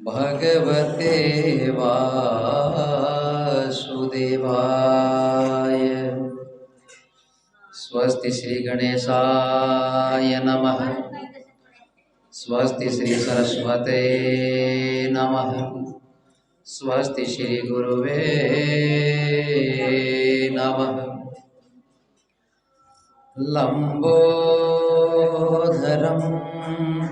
भगवते वासुदेवाय। स्वस्ति श्री गणेशाय नमः। स्वस्ति श्री सरस्वते नमः। स्वस्ति श्री गुरुवे नमः। लंबोदरं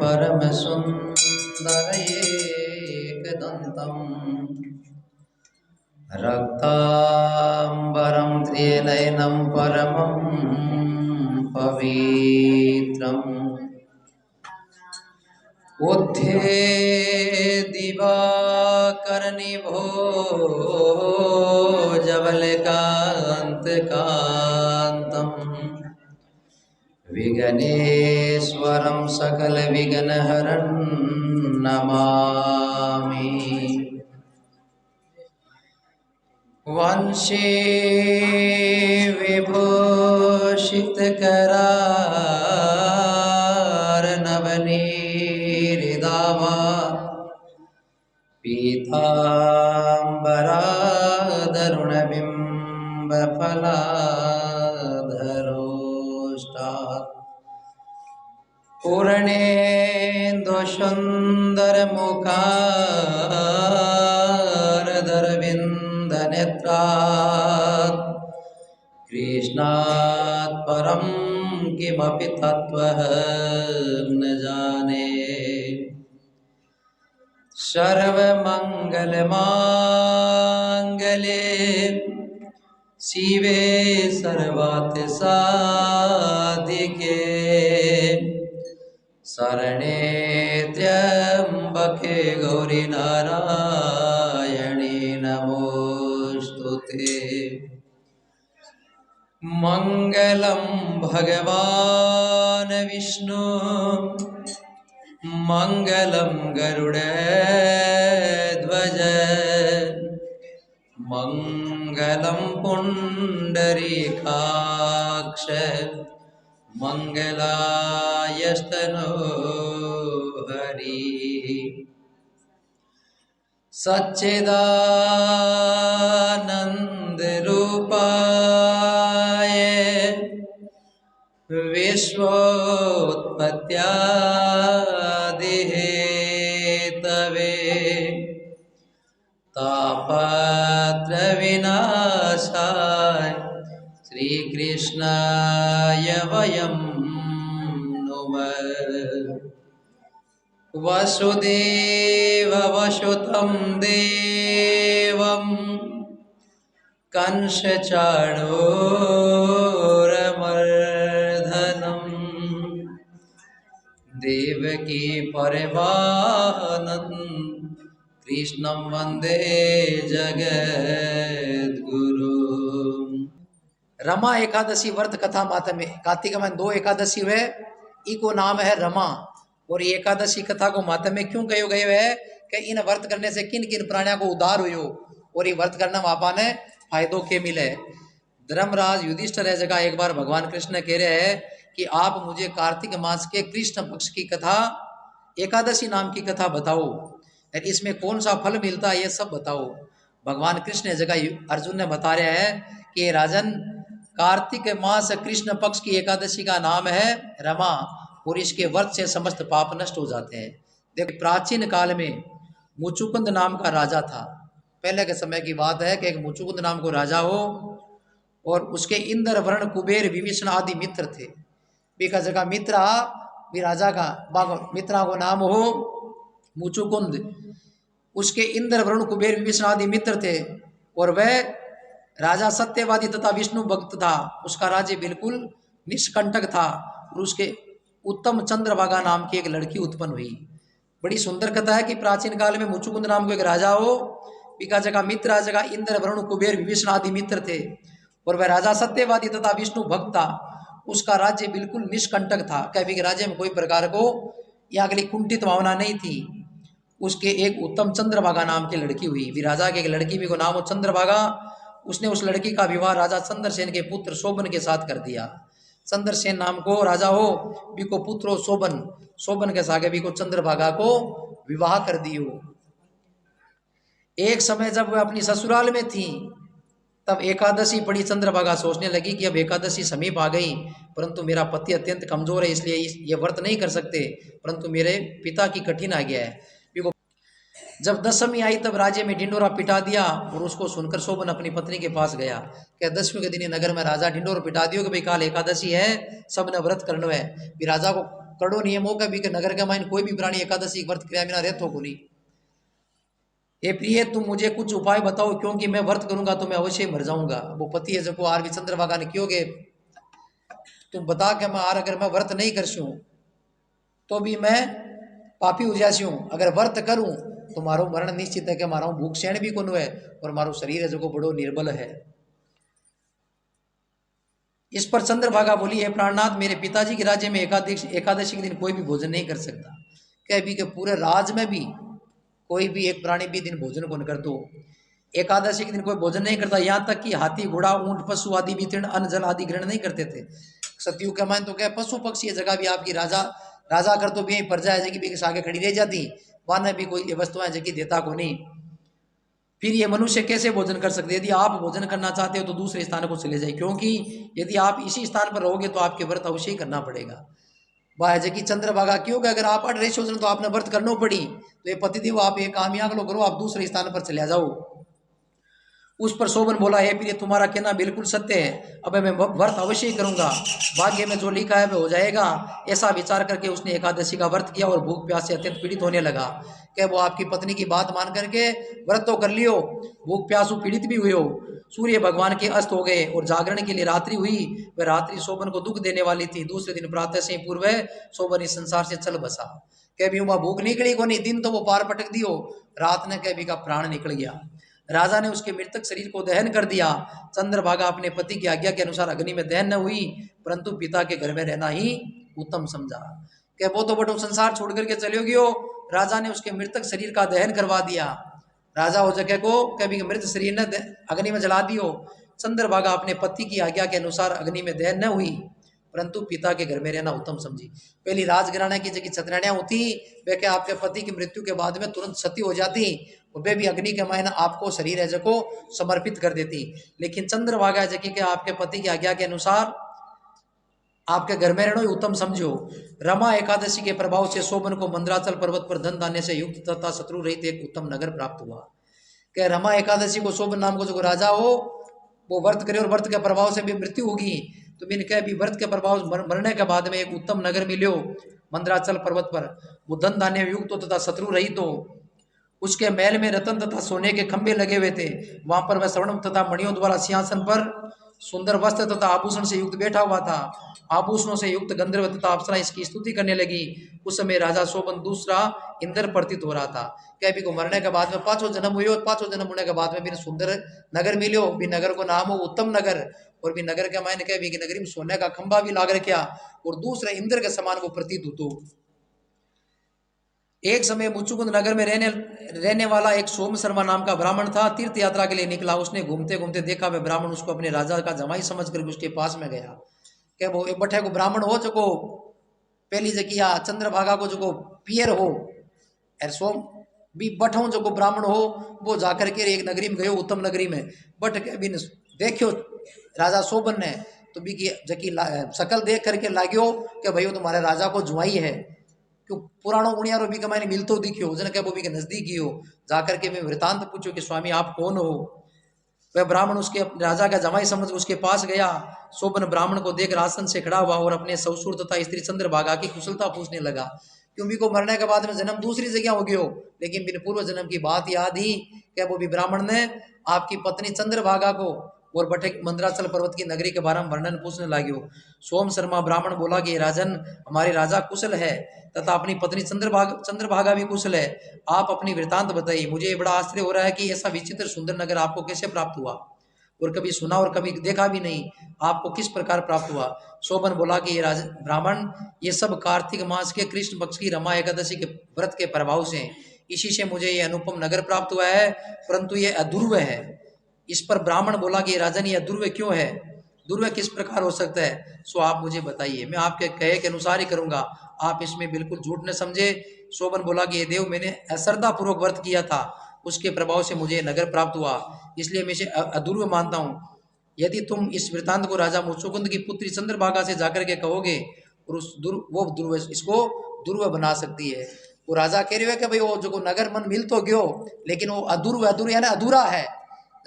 परमसुन्दरैकदन्तं रक्ताम्बरं त्रिनयनं परमं पवित्रम् दिवाकरनिभो जवलकान्तकान्तम् विघ्नेश्वरं सकलविघ्नहरं नमामि। वंशे विभूषितकरार्णवनीरिदावा पीताम्बरादरुणबिम्बफलाधरोष्टात् पूर्णेन्दुसुन्दरमुखारदरविन्दनेत्रात् कृष्णात् परं किमपि तत्त्वं न जाने। सर्वमङ्गलमाङ्गल्ये शिवे सर्वार्थसाधिके शरणे त्र्यम्बके गौरी नारायणी नमोस्तुते। मंगलं भगवान् विष्णु मंगलं गरुडध्वज मंगलं पुंडरीकाक्ष मंगलायस्तनो हरि। सच्चिदानंद रूपाय विश्वोत्पत्त्यादिहेतवे तापत्रविनाशाय श्रीकृष्णाय वयं नुमः। वसुदेववसुतं देवं कंसचाणूरमर्दनं देवकी परमानन्दं कृष्णं वंदे जगद्गुरु। रमा एकादशी व्रत कथा मातम में कार्तिक में 2 एकादशी हुए, इको नाम है रमा। और ये एकादशी कथा को मातम में क्यों कहो गयो है कि इन व्रत करने से किन किन प्राणियों को उद्धार हुयो और ये व्रत करना वापा ने फायदों के मिले। धर्मराज युधिष्ठिर है जगह एक बार भगवान कृष्ण कह रहे हैं कि आप मुझे कार्तिक मास के कृष्ण पक्ष की कथा एकादशी नाम की कथा बताओ, इसमें कौन सा फल मिलता है ये सब बताओ। भगवान कृष्ण जगह अर्जुन ने बता रहे हैं कि राजन कार्तिक मास कृष्ण पक्ष की एकादशी का नाम है रमा और इसके व्रत से समस्त पाप नष्ट हो जाते हैं। देखो प्राचीन काल में मुचुकुंद नाम का राजा था। पहले के समय की बात है कि एक मुचुकुंद नाम को राजा हो और उसके इंद्र वर्ण कुबेर विभीषण आदि मित्र थे। बीका जगह मित्रा भी राजा का मित्रा को नाम हो मुचुकुंद, उसके इंद्र वरुण कुबेर विभीषण आदि मित्र थे और वह राजा सत्यवादी तथा विष्णु भक्त था। उसका राज्य बिल्कुल निष्कंटक था और उसके उत्तम चंद्रभागा नाम की एक लड़की उत्पन्न हुई। बड़ी सुंदर कथा है कि प्राचीन काल में मुचुकुंद नाम को एक राजा हो, पिका जगह मित्र जगह इंद्र वरुण कुबेर विभीषण आदि मित्र थे और वह राजा सत्यवादी तथा विष्णु भक्त था। उसका राज्य बिल्कुल निष्कंटक था, कभी के राज्य में कोई प्रकार को यहाँ के लिए कुंठित भावना नहीं थी। उसके एक उत्तम चंद्रभागा नाम की लड़की हुई। भी राजा के एक लड़की भी को नाम हो चंद्रभागा। उसने उस लड़की का विवाह राजा चंद्रसेन के पुत्र शोभन के साथ कर दिया। चंद्रसेन नाम को राजा हो भी को पुत्र हो शोभन, शोभन के सागे भी को चंद्रभागा को विवाह कर दियो। एक समय जब वह अपनी ससुराल में थी, तब एकादशी पड़ी। चंद्रभागा सोचने लगी कि अब एकादशी समीप आ गई, परंतु मेरा पति अत्यंत कमजोर है, इसलिए ये व्रत नहीं कर सकते, परंतु मेरे पिता की कठिन आ गया है। जब दशमी आई तब राजे में ढिंडोरा पिटा दिया, और उसको सुनकर शोभन अपनी पत्नी के पास गया। क्या दसवीं के दिन नगर में राजा ढिंडोरा पिटा दियो कि भाई काल एकादशी है, सब ने व्रत करना है। भी राजा को कड़ो नियम होगा भी कि नगर के माइन कोई भी प्राणी एकादशी व्रत क्रिया बिना रहतो को नहीं। ये प्रिय तुम मुझे कुछ उपाय बताओ, क्योंकि मैं व्रत करूंगा तो मैं अवश्य मर जाऊंगा। वो पति है जो आर भी चंद्रभागा ने क्योंकि तुम बता के मैं आर अगर मैं व्रत नहीं करसूं तो भी मैं पापी हो जासूं, अगर व्रत करूं तो मारो मरण निश्चित है कि मारा भूख सहन भी कोन है, और मारो शरीर है जो बड़ो निर्बल है। इस पर चंद्रभागा बोली, है प्राणनाथ, मेरे पिताजी के राज्य में एकादशी के दिन कोई भी भोजन नहीं कर सकता। कह भी के पूरे राज में भी कोई भी एक प्राणी भी दिन भोजन को न कर दो। एकादशी के दिन कोई भोजन नहीं करता, यहाँ तक कि हाथी घोड़ा ऊंट पशु आदि भी तीर्ण अन्न जल आदि ग्रहण नहीं करते थे। सतयुग के मान तो क्या पशु पक्षी जगह भी आपकी राजा कर तो भी प्रजा है जगह भी आगे खड़ी रह जाती, वहां भी कोई वस्तुएं जगह देता को नहीं। फिर ये मनुष्य कैसे भोजन कर सकते? यदि आप भोजन करना चाहते हो तो दूसरे स्थान को चले जाए, क्योंकि यदि आप इसी स्थान पर रहोगे तो आपके व्रत अवश्य ही करना पड़ेगा। वह है कि चंद्रभागा क्यों कि अगर आप अड़ रहे सोचना तो आपने व्रत करना पड़ी, तो ये पतिदेव आप ये काम यहाँ करो, आप दूसरे स्थान पर चले जाओ। उस पर शोभन बोला, है प्रिय तुम्हारा कहना बिल्कुल सत्य है, अब मैं व्रत अवश्य ही करूंगा, भाग्य में जो लिखा है वह हो जाएगा। ऐसा विचार करके उसने एकादशी का व्रत किया और भूख प्यास से अत्यंत पीड़ित होने लगा। क्या वो आपकी पत्नी की बात मान करके व्रत तो कर लियो, भूख प्यासु पीड़ित भी हुए हो। सूर्य भगवान के अस्त हो गए और जागरण के लिए रात्रि हुई। वह रात्रि शोभन को दुख देने वाली थी। दूसरे दिन प्रातः से पूर्व शोभन इस संसार से चल बसा। कह भी भूख निकली को नहीं, दिन तो वो पार पटक दियो, रात ने कह भी का प्राण निकल गया। राजा ने उसके मृतक शरीर को दहन कर दिया। चंद्रभागा अपने पति की आज्ञा के अनुसार अग्नि में दहन न हुई, परंतु पिता के घर में रहना ही उत्तम समझा। क्या वो तो बटो संसार छोड़ करके चले गयो, राजा ने उसके मृतक शरीर का दहन करवा दिया। राजा हो जगह को कभी मृत शरीर ने अग्नि में जला दियो। चंद्रभागा अपने पति की आज्ञा के अनुसार अग्नि में दहन न हुई, परंतु पिता के घर में रहना उत्तम समझी। पहली राजघराना की जगह छतरानियां होती, वे क्या आपके पति की मृत्यु के बाद में तुरंत सती हो जाती, वे भी अग्नि के मायना आपको शरीर है जो समर्पित कर देती। लेकिन चंद्रभागा जकी के आपके पति की आज्ञा के अनुसार आपके घर में रहना ही उत्तम समझो। रमा एकादशी के प्रभाव से शोभन को मंदराचल पर्वत पर धन धान्य से युक्त तथा शत्रु रहित एक उत्तम नगर प्राप्त हुआ। क्या रमा एकादशी को शोभन नाम को जो राजा हो वो व्रत करे, और व्रत के प्रभाव से भी मृत्यु होगी, तो बिन कह भी व्रत के प्रभाव मरने के बाद में एक उत्तम नगर मिलो मंदराचल पर्वत पर, वो धन धान्य युक्त हो तथा शत्रु रहित हो। उसके महल में रतन तथा सोने के खंभे लगे हुए थे। वहां पर वह स्वर्ण तथा मणियों द्वारा सिंहासन पर सुंदर वस्त्र तथा आभूषण से युक्त बैठा हुआ था। आभूषणों से युक्त गंधर्व तथा अप्सरा इसकी स्तुति करने लगी। उस समय राजा शोभन दूसरा इंद्र प्रतीत हो रहा था। क्या भी को मरने के बाद में पांचों जन्म हुए, और पांचों जन्म होने के बाद में भी सुंदर नगर मिलो, भी नगर को नाम हो उत्तम नगर, और भी नगर के मायने कह भी नगरी में सोने का खंभा भी लाग रखा, और दूसरे इंद्र के समान को प्रतीत हो। एक समय मुचुकुंद नगर में रहने वाला एक सोम शर्मा नाम का ब्राह्मण था। तीर्थ यात्रा के लिए निकला। उसने घूमते घूमते देखा वह ब्राह्मण उसको अपने राजा का जमाई समझ कर उसके पास में गया। क्या वो एक बठे को ब्राह्मण हो जो पहली जगह चंद्रभागा को जो पियर हो, और सोम भी बठ हो जो ब्राह्मण हो, वो जाकर के एक नगरी में गयो उत्तम नगरी में। बट के बिन देखियो राजा शोभन ने तो भी जकी शकल देख करके लाग्यो कि भाई तुम्हारे राजा को जुआई है, क्यों पुराणों उड़ियारो भी कमाने मिलतो दिखियो। जन कह वो भी के नजदीक ही हो, जाकर के मैं वृतांत पूछो कि स्वामी आप कौन हो। वह ब्राह्मण उसके राजा का जमाई समझ उसके पास गया। शोभन ब्राह्मण को देख आसन से खड़ा हुआ और अपने ससुर तथा स्त्री चंद्रभागा की कुशलता पूछने लगा। क्योंकि को मरने के बाद में जन्म दूसरी जगह हो गयो, लेकिन बिन पूर्व जन्म की बात याद ही। क्या वो भी ब्राह्मण ने आपकी पत्नी चंद्रभागा को और बठे मंदराचल पर्वत की नगरी के बारे में वर्णन पूछने लाग्यो। सोम शर्मा ब्राह्मण बोला कि राजन हमारे राजा कुशल है तथा अपनी पत्नी चंद्रभागा भी कुशल है। आप अपनी वृतांत बताइए। मुझे बड़ा आश्चर्य हो रहा है कि ऐसा विचित्र सुंदर नगर आपको कैसे प्राप्त हुआ, और कभी सुना और कभी देखा भी नहीं, आपको किस प्रकार प्राप्त हुआ। शोभन बोला कि ये ब्राह्मण ये सब कार्तिक मास के कृष्ण पक्ष की रमा एकादशी के व्रत के प्रभाव से, इसी से मुझे ये अनुपम नगर प्राप्त हुआ है, परंतु ये अध्रुव है। इस पर ब्राह्मण बोला कि राजन ये ध्रुव क्यों है, ध्रुव किस प्रकार हो सकता है, सो आप मुझे बताइए, मैं आपके कहे के अनुसार ही करूंगा, आप इसमें बिल्कुल झूठ न समझे। शोभन बोला कि ये देव मैंने अश्रद्धा पूर्वक व्रत किया था, उसके प्रभाव से मुझे नगर प्राप्त हुआ, इसलिए मैं इसे अध्रुव मानता हूँ। यदि तुम इस वृतांत को राजा मुचुकुंद की पुत्री चंद्रभागा से जाकर के कहोगे और वो ध्रुव इसको ध्रुव बना सकती है। वो राजा कह रहे हो कि भाई वो जो नगर मन मिल तो गयो, लेकिन वो अधूर यानी अधूरा है,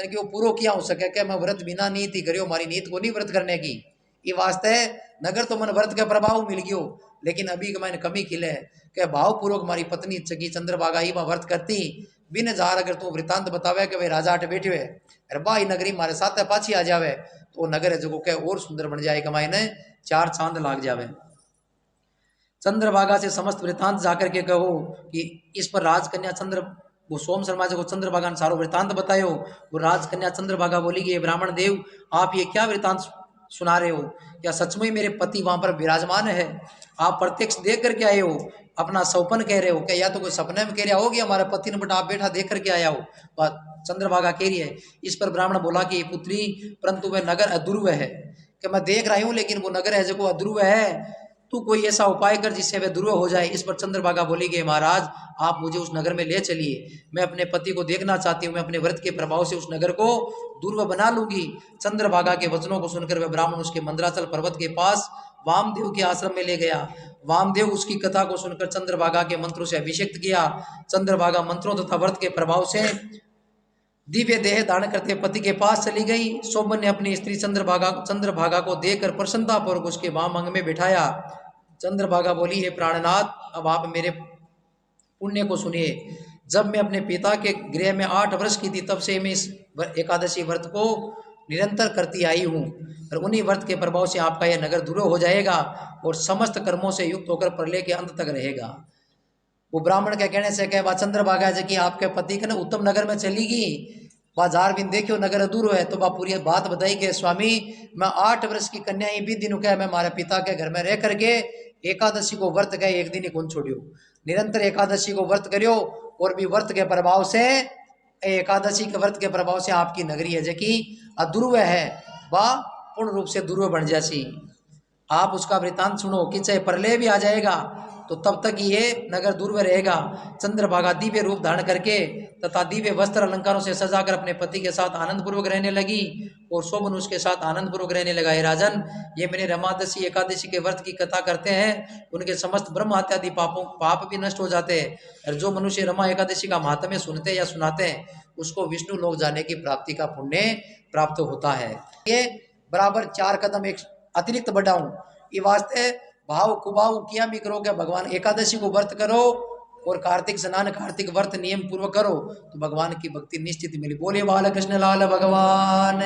कि वो पूरा किया हो सके कि मैं व्रत बिना नीत ही करियो, हमारी नीत को नहीं व्रत करने की। ये वास्ते नगर तो मन व्रत के प्रभाव मिल गयो, लेकिन अभी मैंने कमी खिले कि भावपूर्वक हमारी पत्नी चकी चंद्रभागा ही व्रत करती बिन जार। अगर तू वृतांत बतावे कि भाई राजा अट बैठे हुए अरे बाई नगरी मारे साथ पाछी आ जावे तो नगर है जो क्या और सुंदर बन जाए, कमाई ने 4 चांद लाग जावे। चंद्रभागा से समस्त वृतांत जाकर के कहो कि इस पर राजकन्या चंद्र वो सोम शर्मा जी को चंद्रभागा ने सारो वृतांत बतायो। वो राजकन्या चंद्रभागा बोली कि ब्राह्मण देव आप ये क्या वृतांत सुना रहे हो, क्या सच में मेरे पति वहां पर विराजमान है? आप प्रत्यक्ष देख करके आए हो, अपना सौपन कह रहे हो क्या, या तो कोई सपने में कह रहा हो कि हमारे पति ने बट आप बैठा देख करके आया हो? चंद्रभागा कह रही है। इस पर ब्राह्मण बोला कि पुत्री परंतु वह नगर अध्रुव है, कि मैं देख रही हूँ लेकिन वो नगर है जो अध्रुव है, तू कोई ऐसा उपाय कर जिससे वह ध्रुव हो जाए। इस पर चंद्रभागा बोली कि महाराज आप मुझे उस नगर में ले चलिए, मैं अपने पति को देखना चाहती हूँ, मैं अपने व्रत के प्रभाव से उस नगर को ध्रुव बना लूंगी। चंद्रभागा के वचनों को सुनकर वह ब्राह्मण उसके मंदराचल पर्वत के पास वामदेव के आश्रम में ले गया। वामदेव उसकी कथा को सुनकर चंद्रभागा के मंत्रों से अभिषेक किया। चंद्रभागा मंत्रों तथा व्रत के प्रभाव से दिव्य देह धारण करते पति के पास चली गई। शोभन ने अपनी स्त्री चंद्रभागा को देखकर प्रसन्नता पूर्वक उसके वाम अंग में बिठाया। चंद्रभागा बोली, हे प्राणनाथ अब आप मेरे पुण्य को सुनिए। जब मैं अपने पिता के गृह में 8 वर्ष की थी तब से मैं इस एकादशी व्रत को निरंतर करती आई हूँ, और उन्हीं व्रत के प्रभाव से आपका यह नगर ध्रुव हो जाएगा और समस्त कर्मों से युक्त होकर प्रलय के अंत तक रहेगा। वो ब्राह्मण के कहने से कह चंद्रभागा जी की आपके पति के ना उत्तम नगर में चली गई, बाजार बिन देखियो नगर अधूरो है। तो बा पूरी बात बताई कि स्वामी मैं 8 वर्ष की कन्या ही भी दिन कह मैं हमारे पिता के घर में रह करके एकादशी को व्रत गए, एक दिन ही कौन छोड़ियो, निरंतर एकादशी को व्रत करियो और भी व्रत के प्रभाव से एकादशी के व्रत के प्रभाव से आपकी नगरी है जो कि अध्रुव है वह पूर्ण रूप से ध्रुव बन जैसी। आप उसका वृतांत सुनो कि चाहे प्रलय भी आ जाएगा तो तब तक ये नगर ध्रुव रहेगा। चंद्रभागा दिव्य रूप धारण करके तथा दिव्य वस्त्र अलंकारों से सजाकर अपने पति के साथ आनंद पूर्वक रहने लगी और शोभन उसके साथ आनंद पूर्वक रहने लगा। हे राजन, ये मैंने रमादशी एकादशी के व्रत की कथा करते हैं, उनके समस्त ब्रह्म हत्यादि पाप भी नष्ट हो जाते हैं। और जो मनुष्य रमा एकादशी का महात्म्य सुनते या सुनाते हैं उसको विष्णु लोक जाने की प्राप्ति का पुण्य प्राप्त होता है। ये बराबर 4 कदम एक अतिरिक्त बढ़ाऊं, ये वास्ते भाव कुभाव किया भी करो क्या भगवान एकादशी को व्रत करो और कार्तिक स्नान कार्तिक व्रत नियम पूर्वक करो तो भगवान की भक्ति निश्चित मिली। बोले बाल कृष्ण लाल भगवान।